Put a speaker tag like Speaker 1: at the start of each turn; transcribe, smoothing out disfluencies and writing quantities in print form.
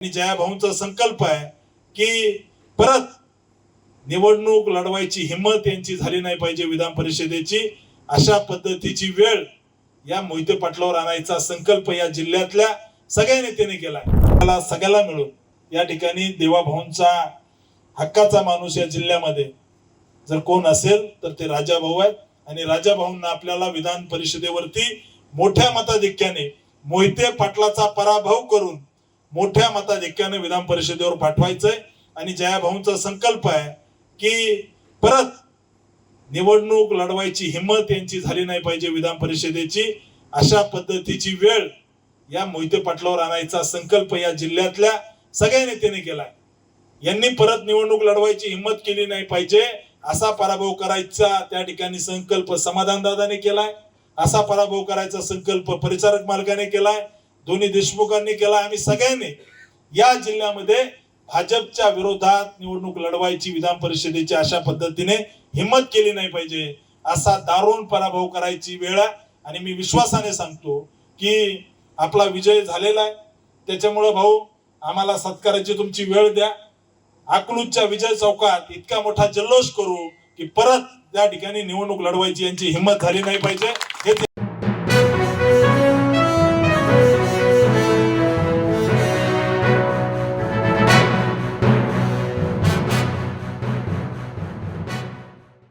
Speaker 1: जयाभाऊंचा संकल्प आहे की परत निवडणूक लढवायची हिम्मत यांची झाली नाही पाहिजे विधान परिषदेची, अशा पद्धतीची वेळ या मोहिते पाटलावर आणायचा संकल्प या जिल्ह्यातल्या सगळ्या नेत्यांनी केलाय। मला सगळ्याला मिळून या ठिकाणी देवाभाऊंचा हक्काचा माणूस या जिल्ह्यामध्ये जर कोण असेल तर ते राजाभाऊ आहेत आणि राजाभाऊंना आपल्याला विधान परिषदेवरती मोठ्या मताधिक्याने मोहिते पाटलाचा पराभव करून मोठ्या मताधिक्याने विधान परिषदेवर पाठवायचंय। आणि जयाभाऊंचा संकल्प आहे की परत निवडणूक लढवायची हिम्मत यांची झाली नाही पाहिजे विधान परिषदेची, अशा पद्धतीची वेळ या मोहिते पाटलावर आणायचा संकल्प या जिल्ह्यातल्या सगळ्या नेत्यांनी केलाय। यांनी परत निवडणूक लढवायची हिम्मत केली नाही पाहिजे, असा पराभव करायचा त्या ठिकाणी संकल्प समाधान दादाने केलाय, असा पराभव करायचा संकल्प परिचारक मालकाने केलाय, दोन्ही देशमुखांनी केला। आम्ही सगळ्यांनी या जिल्ह्यामध्ये भाजपच्या विरोधात निवडणूक लढवायची विधान परिषदेची अशा पद्धतीने हिम्मत केली नाही पाहिजे, असा दारुण पराभव करायची वेळ आहे। आणि मी विश्वासाने सांगतो की आपला विजय झालेला आहे, त्याच्यामुळे भाऊ आम्हाला सत्काराची तुमची वेळ द्या। अकलूजच्या विजय चौकात इतका मोठा जल्लोष करू की परत त्या ठिकाणी निवडणूक लढवायची यांची हिम्मत झाली नाही पाहिजे। हे